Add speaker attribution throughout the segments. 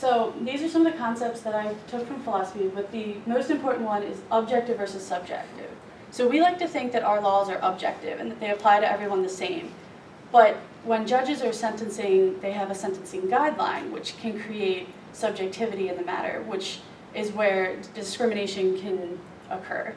Speaker 1: So these are some of the concepts that I took from philosophy, but the most important one is objective versus subjective. So we like to think that our laws are objective and that they apply to everyone the same. But when judges are sentencing, they have a sentencing guideline, which can create subjectivity in the matter, which is where discrimination can occur.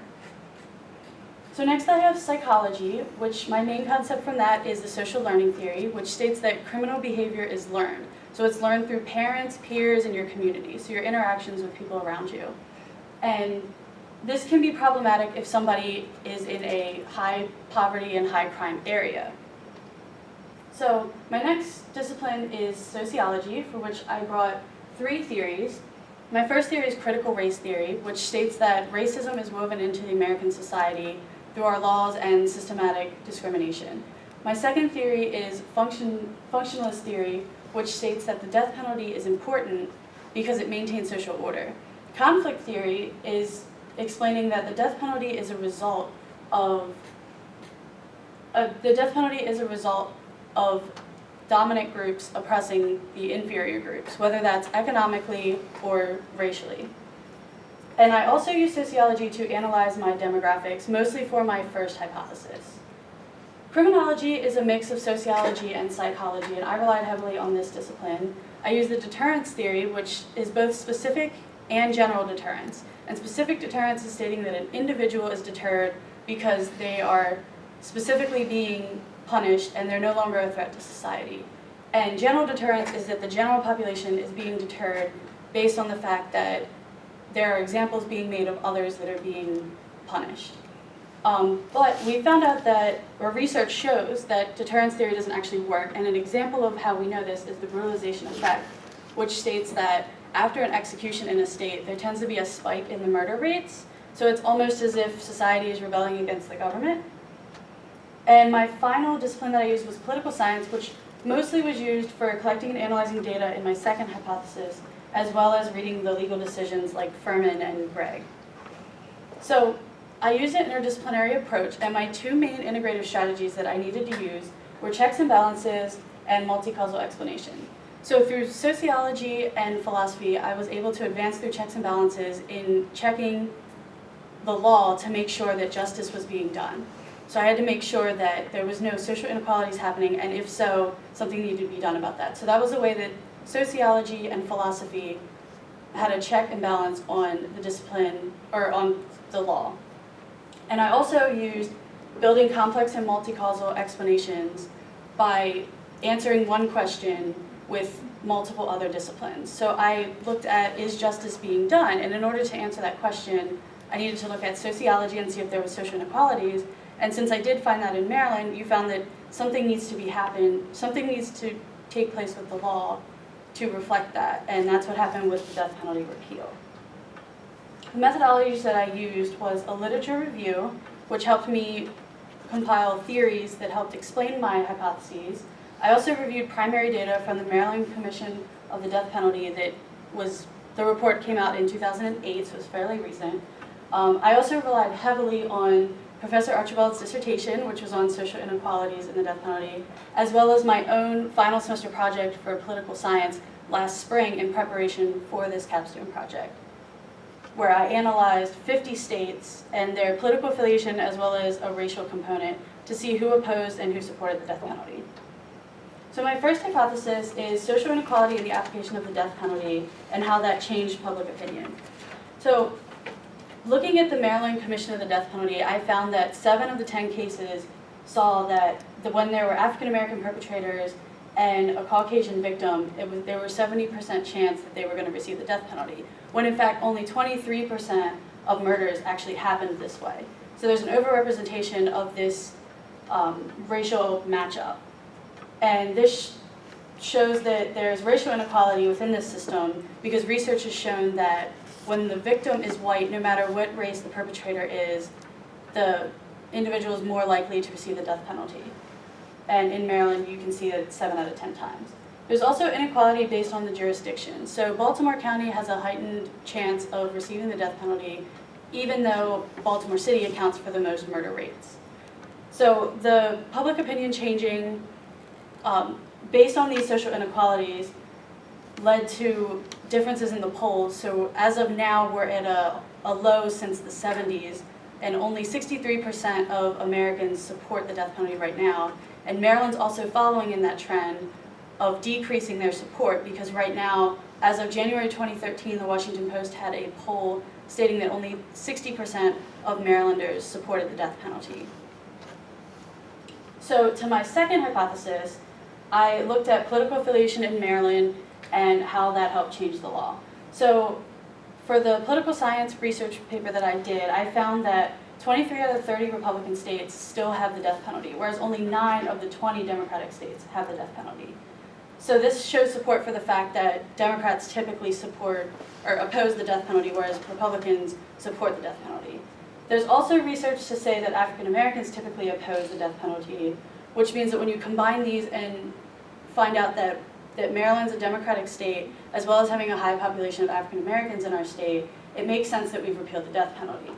Speaker 1: So next I have psychology, which my main concept from that is the social learning theory, which states that criminal behavior is learned. So it's learned through parents, peers, and your community, so your interactions with people around you. And this can be problematic if somebody is in a high poverty and high crime area. So my next discipline is sociology, for which I brought 3 theories. My first theory is critical race theory, which states that racism is woven into the American society through our laws and systematic discrimination. My second theory is functionalist theory, which states that the death penalty is important because it maintains social order. Conflict theory is explaining that the death penalty is a result of dominant groups oppressing the inferior groups, whether that's economically or racially. And I also use sociology to analyze my demographics, mostly for my first hypothesis. Criminology is a mix of sociology and psychology, and I relied heavily on this discipline. I use the deterrence theory, which is both specific and general deterrence. And specific deterrence is stating that an individual is deterred because they are specifically being punished and they're no longer a threat to society. And general deterrence is that the general population is being deterred based on the fact that there are examples being made of others that are being punished. But we found out that, or research shows that deterrence theory doesn't actually work, and an example of how we know this is the brutalization effect, which states that after an execution in a state, there tends to be a spike in the murder rates, so it's almost as if society is rebelling against the government. And my final discipline that I used was political science, which mostly was used for collecting and analyzing data in my second hypothesis, as well as reading the legal decisions like Furman and Gregg. So I used an interdisciplinary approach, and my 2 main integrative strategies that I needed to use were checks and balances and multi-causal explanation. So through sociology and philosophy, I was able to advance through checks and balances in checking the law to make sure that justice was being done. So I had to make sure that there was no social inequalities happening, and if so, something needed to be done about that. So that was a way that sociology and philosophy had a check and balance on the discipline, or on the law. And I also used building complex and multi-causal explanations by answering one question with multiple other disciplines. So I looked at, is justice being done? And in order to answer that question, I needed to look at sociology and see if there was social inequalities. And since I did find that in Maryland, you found that something needs to take place with the law to reflect that, and that's what happened with the death penalty repeal. The methodologies that I used was a literature review, which helped me compile theories that helped explain my hypotheses. I also reviewed primary data from the Maryland Commission of the Death Penalty the report came out in 2008, so it's fairly recent. I also relied heavily on Professor Archibald's dissertation, which was on social inequalities in the death penalty, as well as my own final semester project for political science last spring in preparation for this capstone project, where I analyzed 50 states and their political affiliation as well as a racial component to see who opposed and who supported the death penalty. So my first hypothesis is social inequality in the application of the death penalty and how that changed public opinion. So looking at the Maryland Commission of the Death Penalty, I found that 7 of the 10 cases saw that when there were African American perpetrators and a Caucasian victim, there were 70% chance that they were going to receive the death penalty, when in fact only 23% of murders actually happened this way. So there's an overrepresentation of this racial matchup. And this shows that there's racial inequality within this system because research has shown that when the victim is white, no matter what race the perpetrator is, the individual is more likely to receive the death penalty. And in Maryland, you can see that it's 7 out of 10 times. There's also inequality based on the jurisdiction. So Baltimore County has a heightened chance of receiving the death penalty, even though Baltimore City accounts for the most murder rates. So the public opinion changing based on these social inequalities led to differences in the polls. So as of now, we're at a low since the 70s, and only 63% of Americans support the death penalty right now. And Maryland's also following in that trend of decreasing their support, because right now, as of January 2013, the Washington Post had a poll stating that only 60% of Marylanders supported the death penalty. So to my second hypothesis, I looked at political affiliation in Maryland and how that helped change the law. So for the political science research paper that I did, I found that 23 out of 30 Republican states still have the death penalty, whereas only 9 of the 20 Democratic states have the death penalty. So this shows support for the fact that Democrats typically support or oppose the death penalty, whereas Republicans support the death penalty. There's also research to say that African Americans typically oppose the death penalty, which means that when you combine these and find out that Maryland's a Democratic state, as well as having a high population of African Americans in our state, it makes sense that we've repealed the death penalty.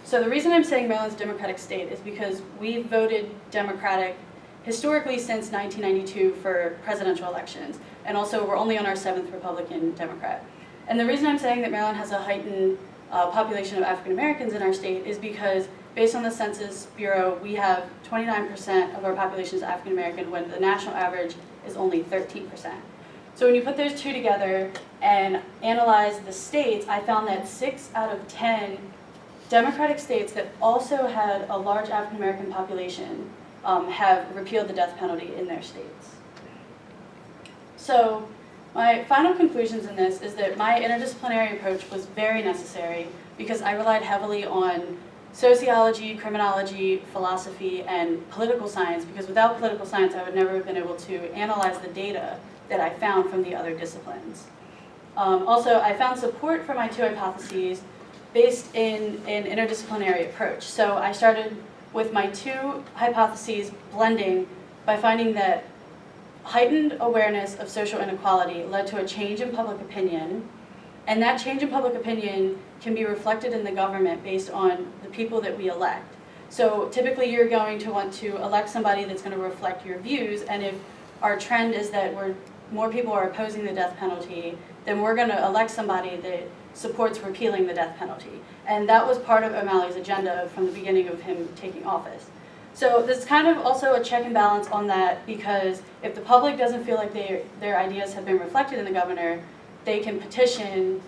Speaker 1: So the reason I'm saying Maryland's a Democratic state is because we voted Democratic historically since 1992 for presidential elections, and also we're only on our 7th Republican Democrat. And the reason I'm saying that Maryland has a heightened population of African Americans in our state is because, based on the Census Bureau, we have 29% of our population is African American, when the national average is only 13%. So when you put those two together and analyze the states, I found that 6 out of 10 Democratic states that also had a large African American population have repealed the death penalty in their states. So my final conclusions in this is that my interdisciplinary approach was very necessary because I relied heavily on sociology, criminology, philosophy, and political science, because without political science I would never have been able to analyze the data that I found from the other disciplines. Also, I found support for my 2 hypotheses based in an interdisciplinary approach. So I started with my 2 hypotheses blending by finding that heightened awareness of social inequality led to a change in public opinion, and that change in public opinion can be reflected in the government based on the people that we elect. So typically you're going to want to elect somebody that's going to reflect your views, and if our trend is that more people are opposing the death penalty, then we're going to elect somebody that supports repealing the death penalty. And that was part of O'Malley's agenda from the beginning of him taking office. So there's kind of also a check and balance on that, because if the public doesn't feel like their ideas have been reflected in the governor, they can petition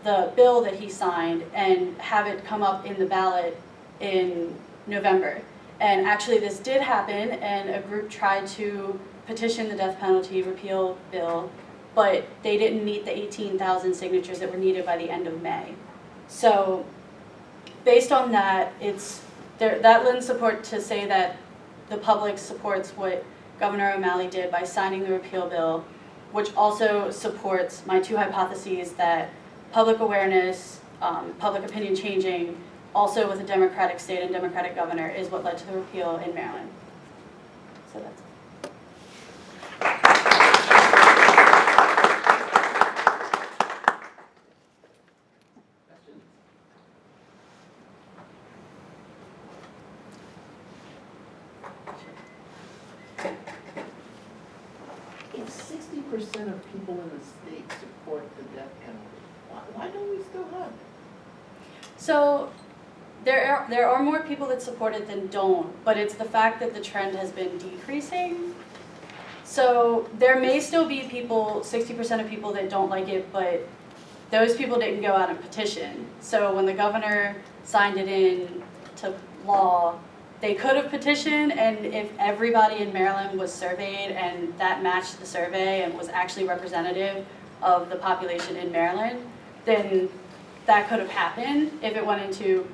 Speaker 1: the bill that he signed and have it come up in the ballot in November. And actually this did happen, and a group tried to petition the death penalty repeal bill, but they didn't meet the 18,000 signatures that were needed by the end of May. So based on that, that lends support to say that the public supports what Governor O'Malley did by signing the repeal bill, which also supports my 2 hypotheses that public awareness, public opinion changing, also with a Democratic state and Democratic governor, is what led to the repeal in Maryland. So that's it.
Speaker 2: If 60% of people in the state support the death penalty, why don't we still have it?
Speaker 1: So there are more people that support it than don't, but it's the fact that the trend has been decreasing. So there may still be people, 60% of people that don't like it, but those people didn't go out and petition. So when the governor signed it into law, they could have petitioned, and if everybody in Maryland was surveyed and that matched the survey and was actually representative of the population in Maryland, then that could have happened if it went into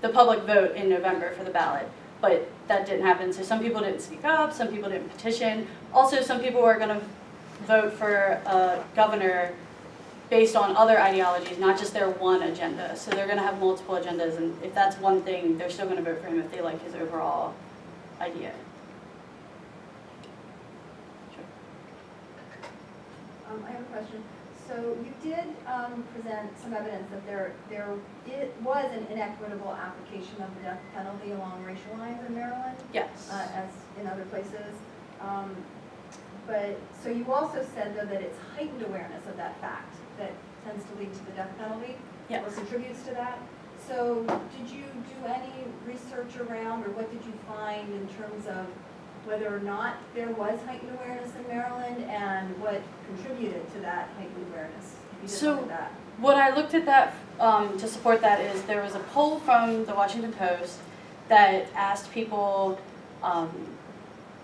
Speaker 1: the public vote in November for the ballot. But that didn't happen, so some people didn't speak up, some people didn't petition. Also, some people were going to vote for a governor based on other ideologies, not just their one agenda. So they're going to have multiple agendas, and if that's one thing, they're still going to vote for him if they like his overall idea. Sure.
Speaker 3: I have a question. So you did present some evidence that there was an inequitable application of the death penalty along racial lines in Maryland.
Speaker 1: Yes.
Speaker 3: As in other places. But, so you also said though that it's heightened awareness of that fact that tends to lead to the death penalty?
Speaker 1: Yes.
Speaker 3: Or contributes to that? So did you do any research around, or what did you find in terms of whether or not there was heightened awareness in Maryland and what contributed to that heightened awareness? If you did
Speaker 1: So-
Speaker 3: look at that.
Speaker 1: What I looked at that to support that is there was a poll from the Washington Post that asked people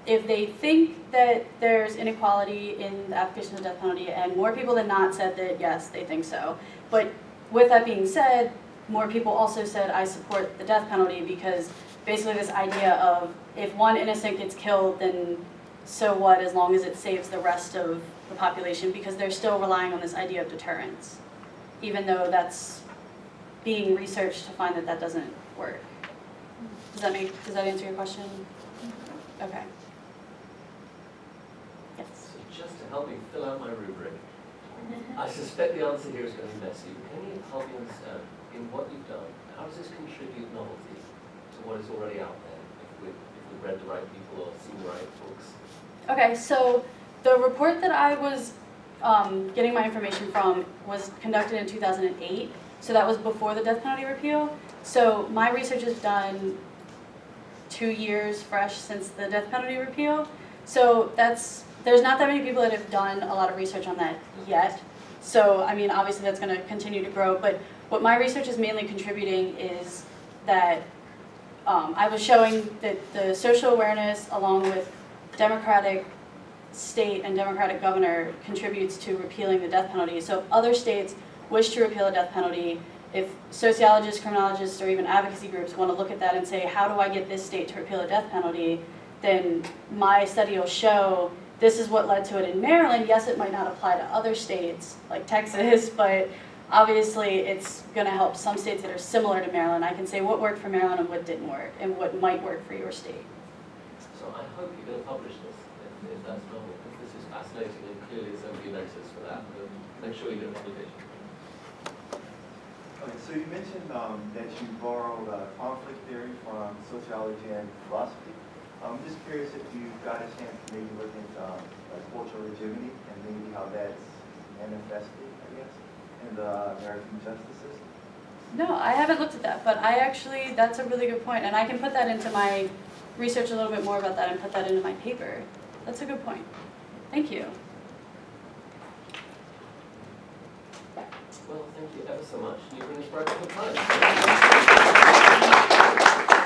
Speaker 1: if they think that there's inequality in the application of the death penalty, and more people than not said that yes, they think so. But with that being said, more people also said I support the death penalty, because basically this idea of if one innocent gets killed, then so what, as long as it saves the rest of the population, because they're still relying on this idea of deterrence, even though that's being researched to find that that doesn't work. Does that answer your question? Okay. Yes.
Speaker 4: So just to help me fill out my rubric, I suspect the answer here is going to be messy, but can you help me understand, in what you've done, how does this contribute novelty to what is already out there, if we've read the right people or seen the right books?
Speaker 1: Okay, so the report that I was getting my information from was conducted in 2008, so that was before the death penalty repeal. So my research is done 2 years fresh since the death penalty repeal. So there's not that many people that have done a lot of research on that yet. So I mean, obviously that's going to continue to grow, but what my research is mainly contributing is that I was showing that the social awareness along with Democratic state and Democratic governor contributes to repealing the death penalty. So if other states wish to repeal the death penalty, if sociologists, criminologists, or even advocacy groups want to look at that and say, how do I get this state to repeal the death penalty, then my study will show this is what led to it in Maryland. Yes, it might not apply to other states like Texas, but obviously it's going to help some states that are similar to Maryland. I can say what worked for Maryland and what didn't work, and what might work for your state.
Speaker 4: So I hope you're going to publish this, if that's normal, because this is fascinating and clearly there's going to be a notice for that, but make sure you get a publication.
Speaker 5: Okay, so you mentioned that you borrowed conflict theory from sociology and philosophy. I'm just curious if you got a chance to maybe look into cultural hegemony and maybe how that's manifested, I guess, in the American justice system.
Speaker 1: No, I haven't looked at that, but that's a really good point, and I can put that into my research a little bit more about that and put that into my paper. That's a good point. Thank you.
Speaker 4: Well, thank you ever so much. You bring us right to the time.